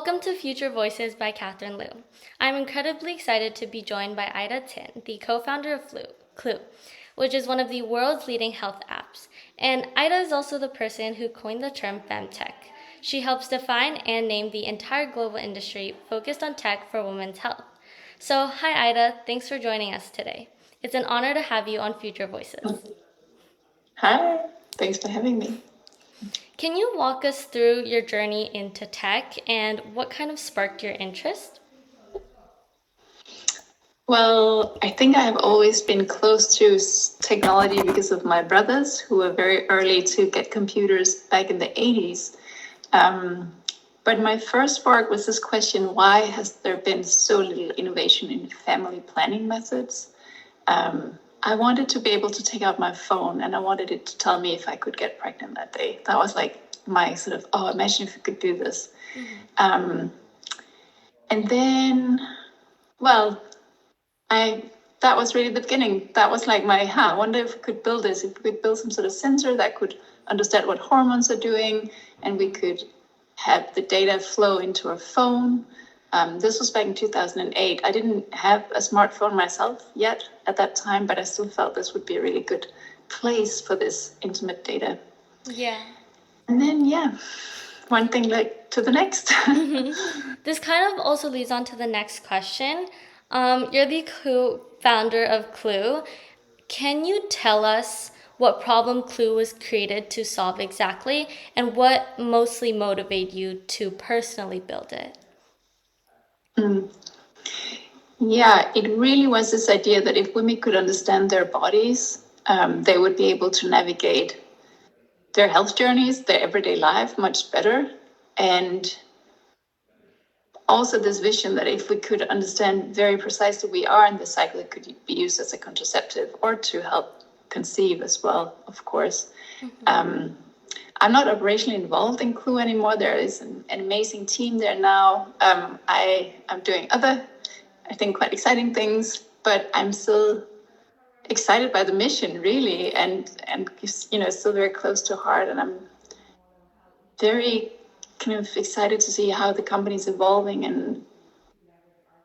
Welcome to Future Voices by Katherine Lu. I'm incredibly excited to be joined by Ida Tin, the co-founder of Clue, which is one of the world's leading health apps. And Ida is also the person who coined the term FemTech. She helps define and name the entire global industry focused on tech for women's health. So, hi Ida, thanks for joining us today. It's an honor to have you on Future Voices. Hi, thanks for having me. Can you walk us through your journey into tech and what kind of sparked your interest? Well, I think I have always been close to technology because of my brothers, who were very early to get computers back in the 80s. But my first spark was this question: why has there been so little innovation in family planning methods? I wanted to be able to take out my phone and I wanted it to tell me if I could get pregnant that day. That was like my sort of, oh, imagine if we could do this. And then, well, that was really the beginning. That was like I wonder if we could build this, if we could build some sort of sensor that could understand what hormones are doing, and we could have the data flow into our phone. This was back in 2008. I didn't have a smartphone myself yet at that time, but I still felt this would be a really good place for this intimate data. Yeah. And then, one thing led to the next. This kind of also leads on to the next question. You're the co-founder of Clue. Can you tell us what problem Clue was created to solve exactly, and what mostly motivated you to personally build it? Yeah, it really was this idea that if women could understand their bodies, they would be able to navigate their health journeys, their everyday life much better. And also this vision that if we could understand very precisely we are in the cycle, it could be used as a contraceptive or to help conceive as well, of course. Mm-hmm. I'm not operationally involved in Clue anymore. There is an amazing team there now. I am doing other, I think, quite exciting things, but I'm still excited by the mission, really, and still very close to heart. And I'm very kind of excited to see how the company's evolving and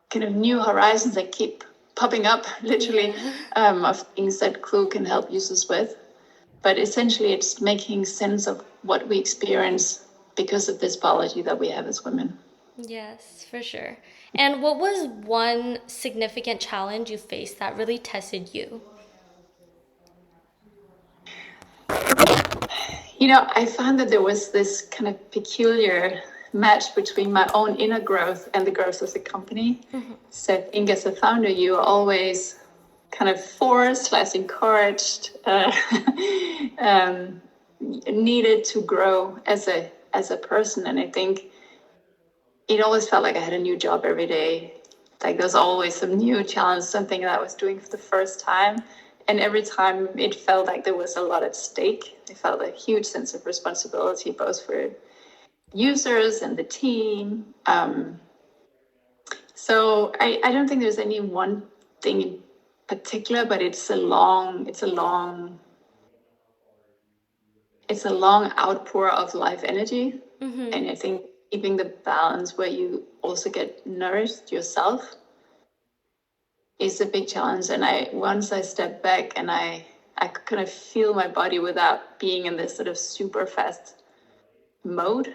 kind of new horizons that keep popping up, literally, of things that Clue can help users with. But essentially, it's making sense of what we experience because of this biology that we have as women. Yes, for sure. And what was one significant challenge you faced that really tested you? I found that there was this kind of peculiar match between my own inner growth and the growth of the company. Mm-hmm. So I think as a founder, you are always kind of forced, encouraged, needed to grow as a person. And I think it always felt like I had a new job every day. Like there's always some new challenge, something that I was doing for the first time. And every time it felt like there was a lot at stake. I felt a huge sense of responsibility, both for users and the team. So I don't think there's any one thing in particular, but it's a long outpour of life energy. Mm-hmm. And I think keeping the balance where you also get nourished yourself is a big challenge. And once I step back and I could kind of feel my body without being in this sort of super fast mode,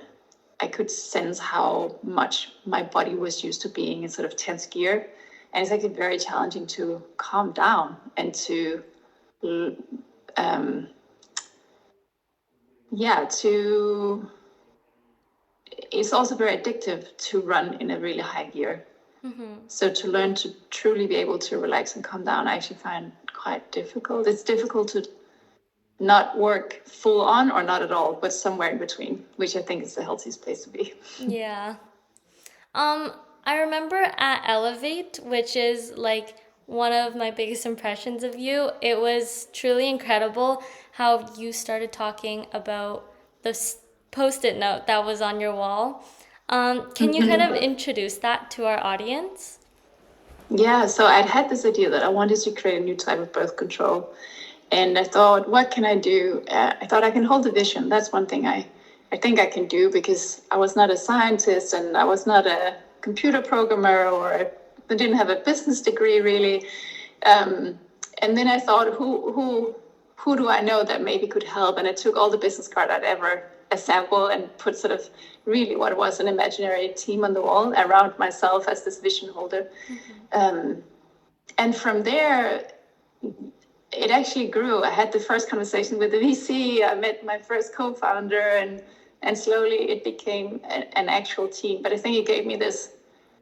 I could sense how much my body was used to being in sort of tense gear. And it's actually very challenging to calm down and to it's also very addictive to run in a really high gear. Mm-hmm. So to learn to truly be able to relax and calm down, I actually find quite difficult. It's difficult to not work full on or not at all, but somewhere in between, which I think is the healthiest place to be. Yeah. I remember at Elevate, which is like one of my biggest impressions of you, it was truly incredible how you started talking about the post-it note that was on your wall. Can you kind of introduce that to our audience? Yeah, so I'd had this idea that I wanted to create a new type of birth control. And I thought, what can I do? I thought I can hold a vision. That's one thing I I think I can do, because I was not a scientist and I was not a computer programmer, or I didn't have a business degree really. And then I thought, who do I know that maybe could help? And I took all the business cards I'd ever assembled and put sort of really what was an imaginary team on the wall around myself as this vision holder. And from there, it actually grew. I had the first conversation with the VC. I met my first co-founder, and slowly it became an actual team. But I think it gave me this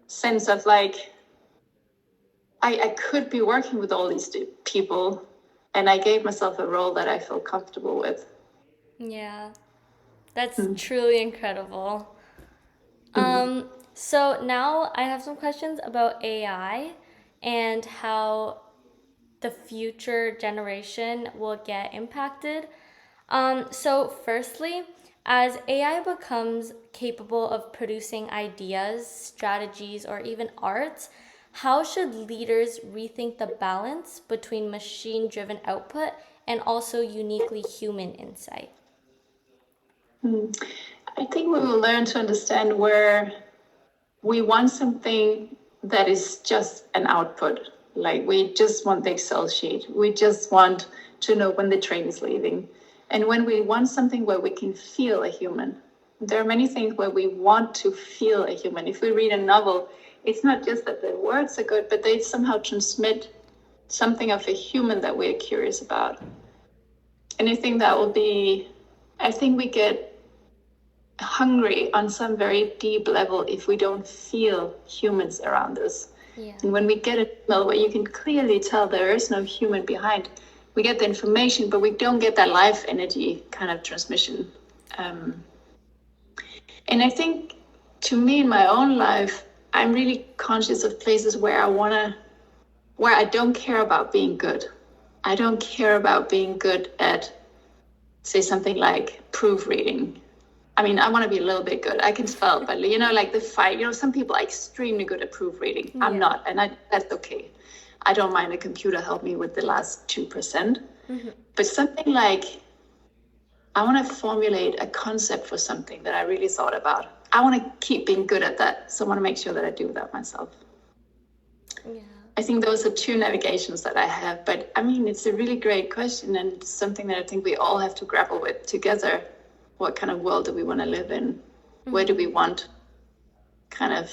sense of like, I could be working with all these people, and I gave myself a role that I feel comfortable with. Yeah, that's truly incredible. So now I have some questions about AI and how the future generation will get impacted. So firstly, as AI becomes capable of producing ideas, strategies, or even art, how should leaders rethink the balance between machine-driven output and also uniquely human insight? I think we will learn to understand where we want something that is just an output. Like, we just want the Excel sheet. We just want to know when the train is leaving. And when we want something where we can feel a human, there are many things where we want to feel a human. If we read a novel, it's not just that the words are good, but they somehow transmit something of a human that we're curious about. And I think that will be, I think we get hungry on some very deep level if we don't feel humans around us. Yeah. And when we get an email where you can clearly tell there is no human behind, we get the information, but we don't get that life energy kind of transmission. And I think, to me, in my own life, I'm really conscious of places where I don't care about being good. I don't care about being good at, say, something like proofreading. I mean, I want to be a little bit good. I can spell, but like the fight, some people are extremely good at proofreading. Yeah. I'm not, and that's okay. I don't mind a computer help me with the last 2%. But something like, I want to formulate a concept for something that I really thought about. I want to keep being good at that. So I want to make sure that I do that myself. Yeah. I think those are two navigations that I have. But I mean, it's a really great question, and something that I think we all have to grapple with together. What kind of world do we want to live in? Where do we want kind of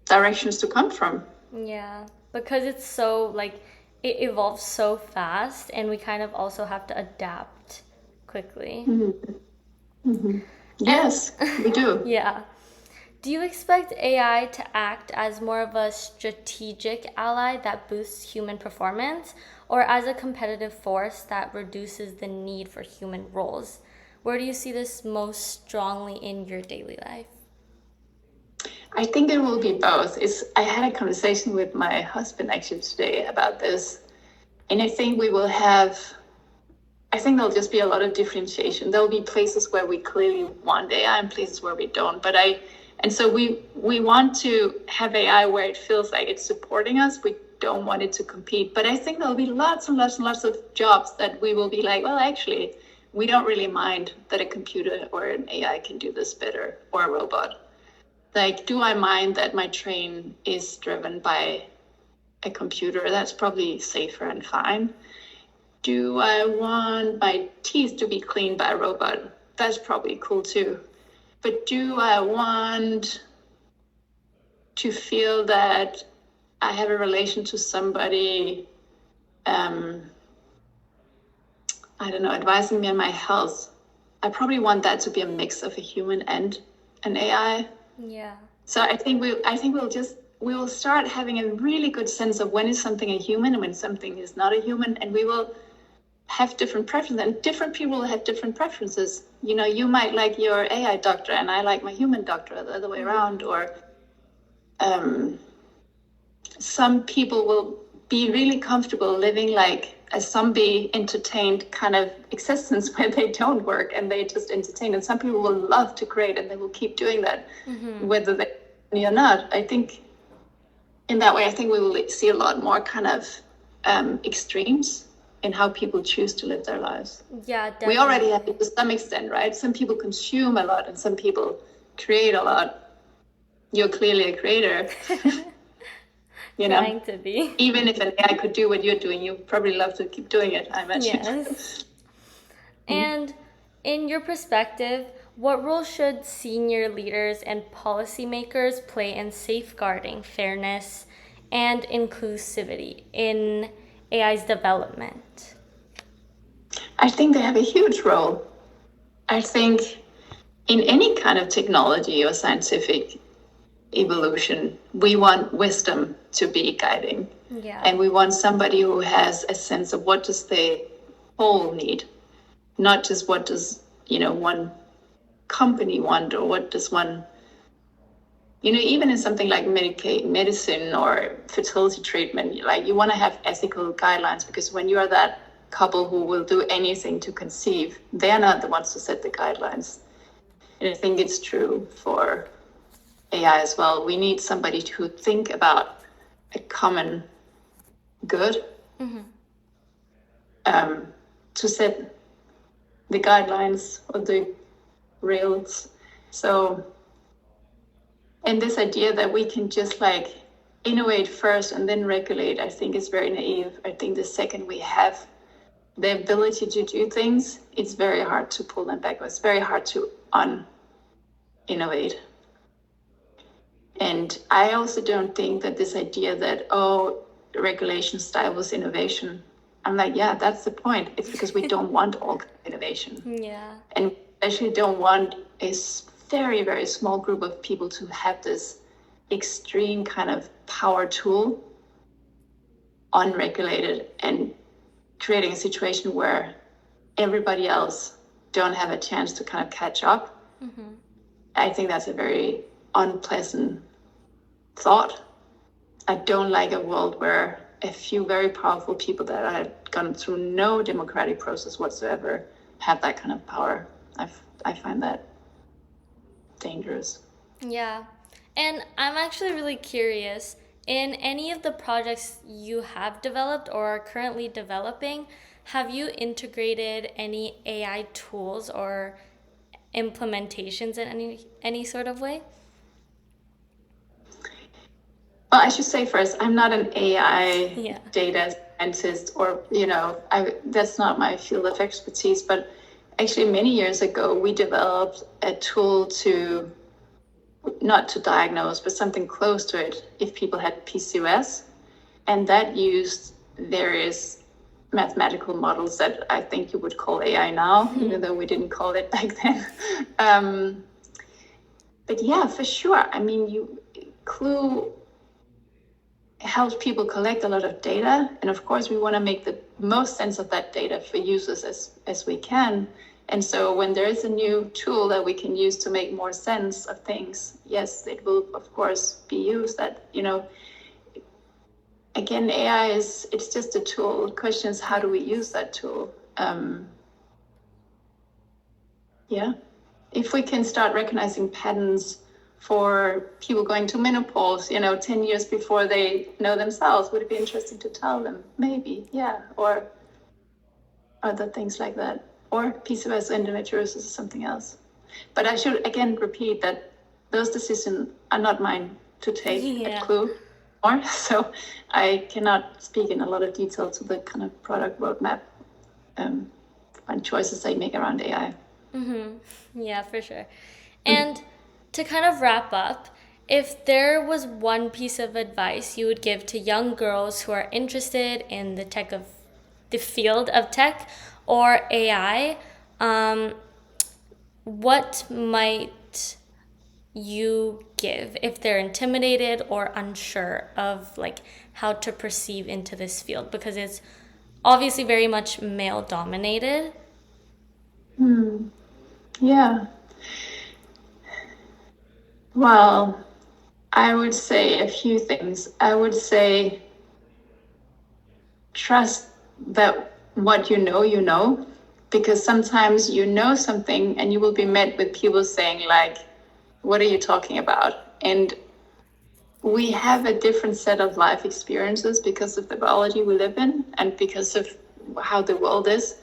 directions to come from? Yeah, because it's so, like, it evolves so fast, and we kind of also have to adapt quickly. Yes, we do. Yeah. Do you expect AI to act as more of a strategic ally that boosts human performance, or as a competitive force that reduces the need for human roles? Where do you see this most strongly in your daily life? I think it will be both. I had a conversation with my husband actually today about this, and I think there'll just be a lot of differentiation. There'll be places where we clearly want AI and places where we don't. And so we want to have AI where it feels like it's supporting us. We don't want it to compete. But I think there'll be lots and lots and lots of jobs that we will be like, well, actually, we don't really mind that a computer or an AI can do this better, or a robot. Like, do I mind that my train is driven by a computer? That's probably safer and fine. Do I want my teeth to be cleaned by a robot? That's probably cool too. But do I want to feel that I have a relation to somebody, I don't know, advising me on my health? I probably want that to be a mix of a human and an AI. Yeah. So I think we will start having a really good sense of when is something a human and when something is not a human, and we will have different preferences, and different people will have different preferences. You might like your AI doctor and I like my human doctor, the other way around, or some people will be really comfortable living like a zombie entertained kind of existence where they don't work and they just entertain. And some people will love to create and they will keep doing that, whether they or not. I think in that way, I think we will see a lot more kind of extremes in how people choose to live their lives. Yeah, definitely. We already have it to some extent, right? Some people consume a lot and some people create a lot. You're clearly a creator. Trying to be. Even if an AI could do what you're doing, you'd probably love to keep doing it, I imagine. Yes. And in your perspective, what role should senior leaders and policymakers play in safeguarding fairness and inclusivity in AI's development? I think they have a huge role. I think in any kind of technology or scientific evolution, we want wisdom to be guiding. Yeah. And we want somebody who has a sense of what does the whole need, not just what does, one company want, or what does one, even in something like medicine or fertility treatment, like you want to have ethical guidelines, because when you are that couple who will do anything to conceive, they're not the ones to set the guidelines. And I think it's true for AI as well. We need somebody to think about a common good, to set the guidelines or the rails. So, and this idea that we can just like innovate first and then regulate, I think is very naive. I think the second we have the ability to do things, it's very hard to pull them back. It's very hard to innovate. And I also don't think that this idea that, regulation stifles innovation. I'm like, yeah, that's the point. It's because we don't want all innovation. Yeah. And we actually don't want a very, very small group of people to have this extreme kind of power tool unregulated and creating a situation where everybody else don't have a chance to kind of catch up. I think that's a very unpleasant thought. I don't like a world where a few very powerful people that have gone through no democratic process whatsoever have that kind of power. I find that dangerous. Yeah. And I'm actually really curious, in any of the projects you have developed or are currently developing, have you integrated any AI tools or implementations in any sort of way? Well, I should say first, I'm not an AI data scientist, or, that's not my field of expertise. But actually, many years ago, we developed a tool not to diagnose, but something close to it, if people had PCOS. And that used various mathematical models that I think you would call AI now, even though we didn't call it back then. But yeah, for sure. I mean, Clue helps people collect a lot of data. And of course, we want to make the most sense of that data for users as we can. And so when there is a new tool that we can use to make more sense of things, yes, it will, of course, be used. That, again, AI it's just a tool. The question is, how do we use that tool? If we can start recognizing patterns for people going to menopause, 10 years before they know themselves, would it be interesting to tell them? Maybe, yeah. Or other things like that. Or PCOS, endometriosis, or something else. But I should again repeat that those decisions are not mine to take at Clue. So I cannot speak in a lot of detail to the kind of product roadmap and choices they make around AI. Yeah, for sure. And to kind of wrap up, if there was one piece of advice you would give to young girls who are interested in the field of tech or AI, what might you give if they're intimidated or unsure of like how to perceive into this field, because it's obviously very much male dominated? Yeah. Well, I would say a few things. I would say trust that what you know, because sometimes you know something and you will be met with people saying like, what are you talking about? And we have a different set of life experiences because of the biology we live in and because of how the world is.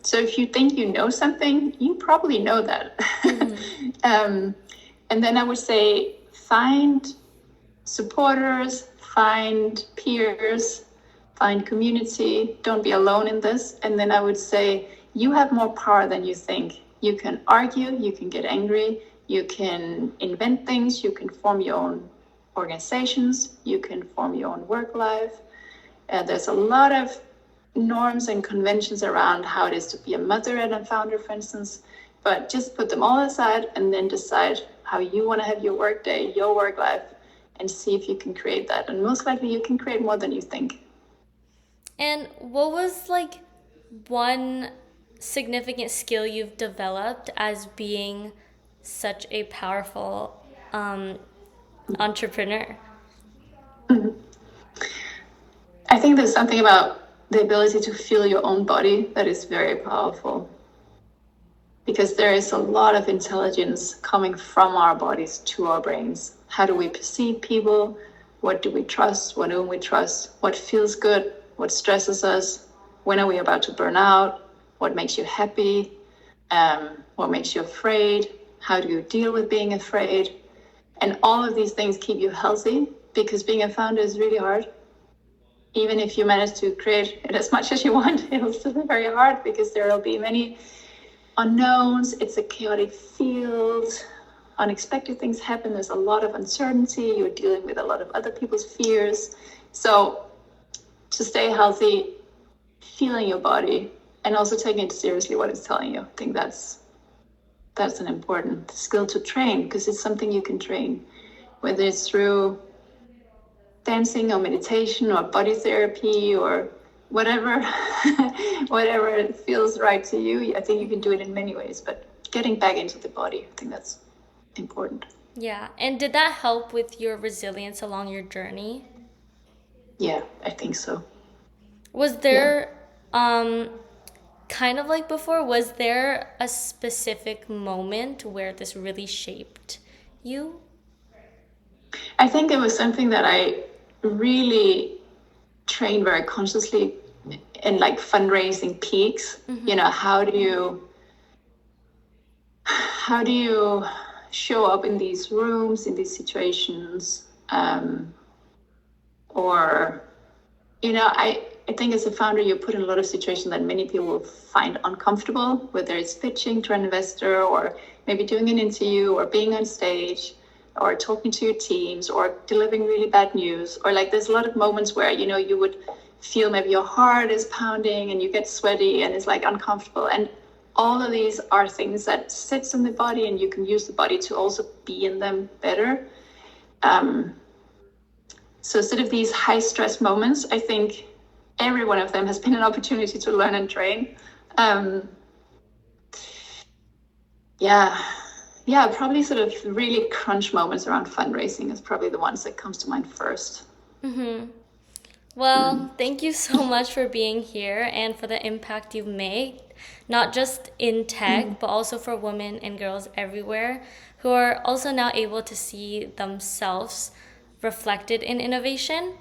So if you think you know something, you probably know that. And then I would say find supporters, find peers, find community. Don't be alone in this. And then I would say you have more power than you think. You can argue, you can get angry, you can invent things, you can form your own organizations, you can form your own work life. There's a lot of norms and conventions around how it is to be a mother and a founder, for instance, but just put them all aside and then decide how you want to have your work day, your work life, and see if you can create that. And most likely you can create more than you think. And what was like one significant skill you've developed as being such a powerful entrepreneur? I think there's something about the ability to feel your own body that is very powerful, because there is a lot of intelligence coming from our bodies to our brains. How do we perceive people? What do we trust? What don't we trust? What feels good? What stresses us? When are we about to burn out? What makes you happy? What makes you afraid? How do you deal with being afraid? And all of these things keep you healthy, because being a founder is really hard. Even if you manage to create it as much as you want, it'll still be very hard, because there will be many unknowns. It's a chaotic field. Unexpected things happen. There's a lot of uncertainty. You're dealing with a lot of other people's fears. So to stay healthy, feeling your body, and also taking it seriously what it's telling you, I think that's an important skill to train, because it's something you can train, whether it's through dancing or meditation or body therapy or whatever whatever feels right to you. I think you can do it in many ways, but getting back into the body, I think that's important. Yeah. And did that help with your resilience along your journey? Yeah, I think so. Was Yeah, there kind of like before, was there a specific moment where this really shaped you? I think it was something that I really trained very consciously in, like fundraising peaks. You know, how do you show up in these rooms, in these situations, or I think as a founder, you're put in a lot of situations that many people will find uncomfortable, whether it's pitching to an investor or maybe doing an interview or being on stage or talking to your teams or delivering really bad news. Or like there's a lot of moments where, you would feel maybe your heart is pounding and you get sweaty and it's like uncomfortable. And all of these are things that sits in the body, and you can use the body to also be in them better. So instead of these high stress moments, I think every one of them has been an opportunity to learn and train. Yeah, probably sort of really crunch moments around fundraising is probably the ones that comes to mind first. Well, thank you so much for being here and for the impact you've made, not just in tech, but also for women and girls everywhere who are also now able to see themselves reflected in innovation.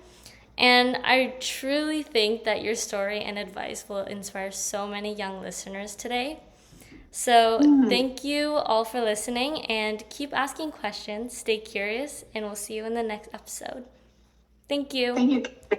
And I truly think that your story and advice will inspire so many young listeners today. So, thank you all for listening and keep asking questions, stay curious, and we'll see you in the next episode. Thank you. Thank you.